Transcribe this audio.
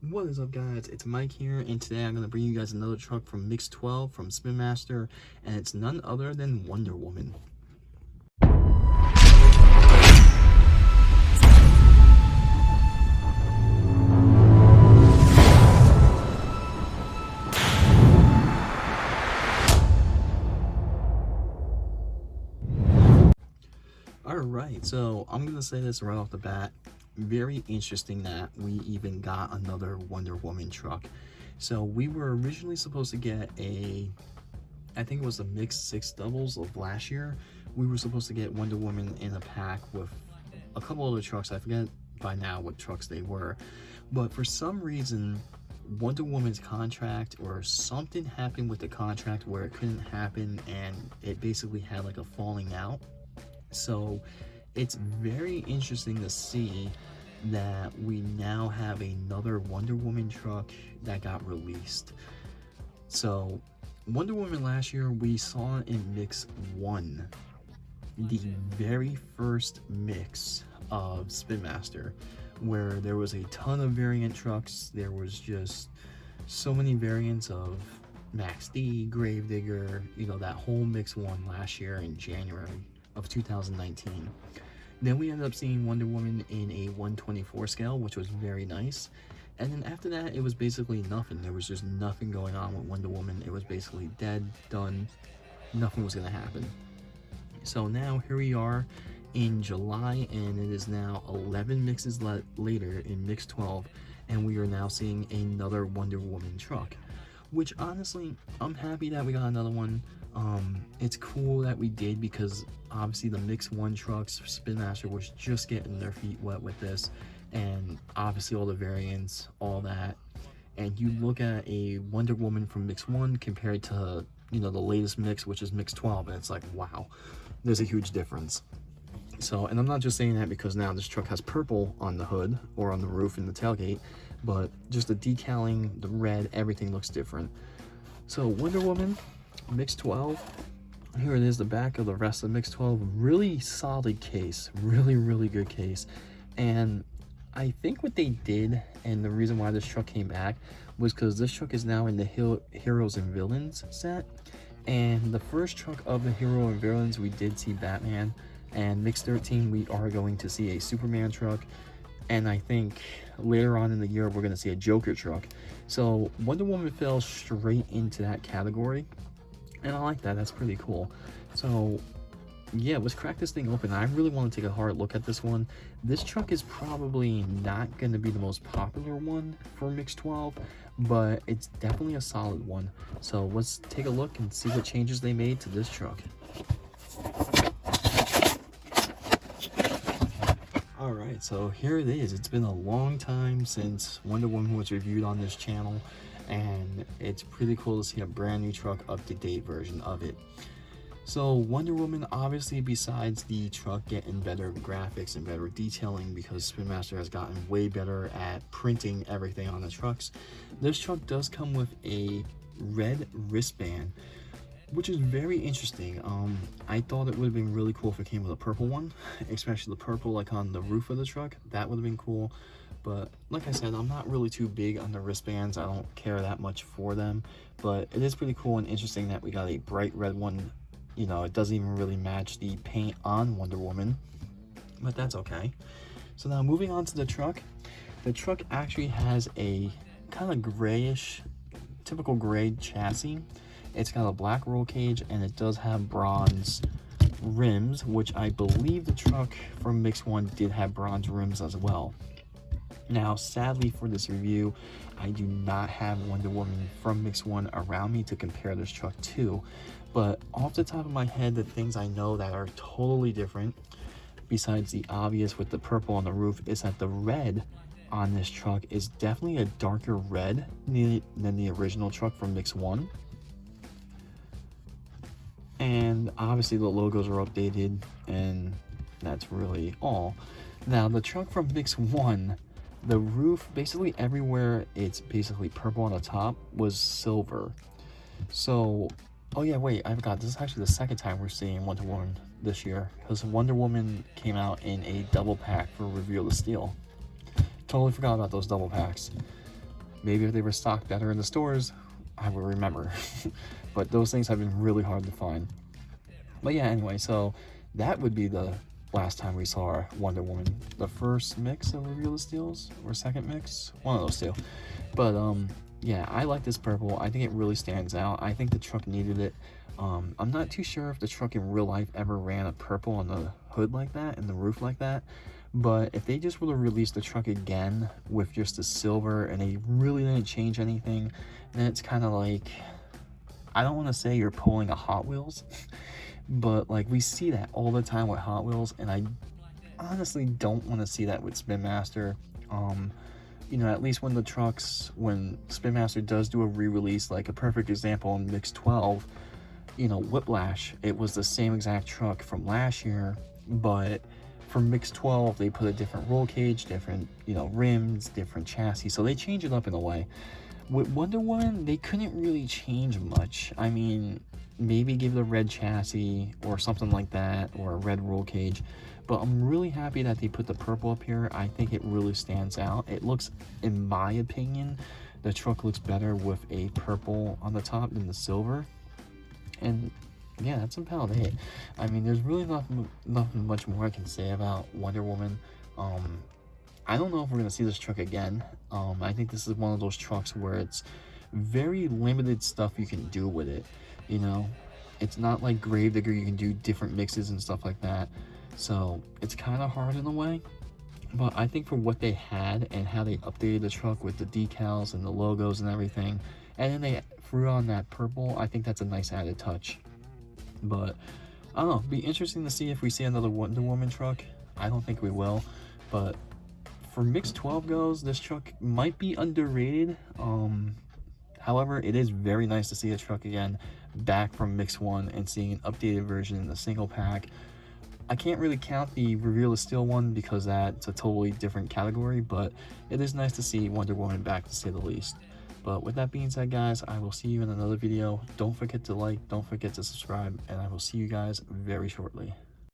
What is up, guys? It's Mike here, and today I'm going to bring you guys another truck from Mix 12 from Spinmaster, and it's none other than Wonder Woman. Alright, so I'm going to say this right off the bat. Very interesting that we even got another Wonder Woman truck. So we were originally supposed to get I think it was the mixed 6 doubles of last year. We were supposed to get Wonder Woman in a pack with a couple other trucks. I forget by now what trucks they were. But for some reason, Wonder Woman's contract or something happened with the contract where it couldn't happen, and it basically had like a falling out. So it's very interesting to see that we now have another Wonder Woman truck that got released. So Wonder Woman last year, we saw in Mix 1, the very first mix of Spinmaster, where there was a ton of variant trucks. There was just so many variants of Max D, Gravedigger, that whole Mix 1 last year in January of 2019. Then we ended up seeing Wonder Woman in a 124 scale, which was very nice. And then after that, it was basically nothing. There was just nothing going on with Wonder Woman. It was basically dead, done, nothing was going to happen. So now here we are in July, and it is now 11 mixes later in Mix 12, and we are now seeing another Wonder Woman truck. Which honestly, I'm happy that we got another one. It's cool that we did, because obviously the Mix 1 trucks, Spinmaster was just getting their feet wet with this, and obviously all the variants, all that. And you look at a Wonder Woman from Mix 1 compared to, the latest mix, which is Mix 12, and it's like, wow, there's a huge difference. So, and I'm not just saying that because now this truck has purple on the hood or on the roof in the tailgate, but just the decaling, the red, everything looks different. So Wonder Woman, Mix 12, here it is, the back of the rest of Mix 12. Really solid case, really good case. And I think what they did, and the reason why this truck came back, was because this truck is now in the Heroes and Villains set. And the first truck of the Hero and Villains, we did see Batman. And Mix 13, we are going to see a Superman truck. And I think later on in the year, we're going to see a Joker truck. So Wonder Woman fell straight into that category. And I like that. That's pretty cool. So yeah, let's crack this thing open. I really want to take a hard look at this one. This truck is probably not going to be the most popular one for Mix 12, but it's definitely a solid one. So let's take a look and see what changes they made to this truck. Alright, so here it is. It's been a long time since Wonder Woman was reviewed on this channel, and it's pretty cool to see a brand new truck, up-to-date version of it. So Wonder Woman, obviously, besides the truck getting better graphics and better detailing, because Spinmaster has gotten way better at printing everything on the trucks, this truck does come with a red wristband, which is very interesting. I thought it would have been really cool if it came with a purple one, especially the purple like on the roof of the truck. That would have been cool. But like I said, I'm not really too big on the wristbands. I don't care that much for them. But it is pretty cool and interesting that we got a bright red one. It doesn't even really match the paint on Wonder Woman, but that's okay. So now moving on to the truck. The truck actually has a kind of grayish, typical gray chassis. It's got a black roll cage, and it does have bronze rims, which I believe the truck from Mix 1 did have bronze rims as well. Now, sadly for this review, I do not have Wonder Woman from Mix 1 around me to compare this truck to, but off the top of my head, the things I know that are totally different, besides the obvious with the purple on the roof, is that the red on this truck is definitely a darker red than the original truck from Mix 1. And obviously the logos are updated, and that's really all. Now, the truck from Mix 1, the roof, basically everywhere it's basically purple on the top, was silver. So, oh yeah, wait, I forgot. This is actually the second time we're seeing Wonder Woman this year, because Wonder Woman came out in a double pack for Reveal the Steel. Totally forgot about those double packs. Maybe if they were stocked better in the stores, I would remember. But those things have been really hard to find. But yeah, anyway, so that would be the last time we saw Wonder Woman. The first mix of Reveal the Steals, or second mix, one of those two. But yeah, I like this purple. I think it really stands out. I think the truck needed it. I'm not too sure if the truck in real life ever ran a purple on the hood like that and the roof like that, but if they just would have released the truck again with just a silver and they really didn't change anything, then it's kind of like, I don't want to say you're pulling a Hot Wheels, but like we see that all the time with Hot Wheels, and I honestly don't want to see that with Spinmaster. You know, at least when Spinmaster does do a re-release, like a perfect example in Mix 12, you know, Whiplash, it was the same exact truck from last year, but for Mix 12 they put a different roll cage, different, you know, rims, different chassis, so they change it up in a way. With Wonder Woman, they couldn't really change much. I mean, maybe give it a red chassis or something like that, or a red roll cage, but I'm really happy that they put the purple up here. I think it really stands out. It looks, in my opinion, the truck looks better with a purple on the top than the silver. And yeah, that's about it. I mean, there's really nothing much more I can say about Wonder Woman. I don't know if we're gonna see this truck again. I think this is one of those trucks where it's very limited stuff you can do with it. You know, it's not like Gravedigger, you can do different mixes and stuff like that. So it's kind of hard in a way. But I think for what they had and how they updated the truck with the decals and the logos and everything, and then they threw on that purple, I think that's a nice added touch. But I don't know, be interesting to see if we see another Wonder Woman truck. I don't think we will, but for Mix 12 goes, this truck might be underrated. However, it is very nice to see a truck again back from Mix 1 and seeing an updated version in the single pack. I can't really count the Reveal the Steel one because that's a totally different category, but it is nice to see Wonder Woman back, to say the least. But with that being said, guys, I will see you in another video. Don't forget to like, don't forget to subscribe, and I will see you guys very shortly.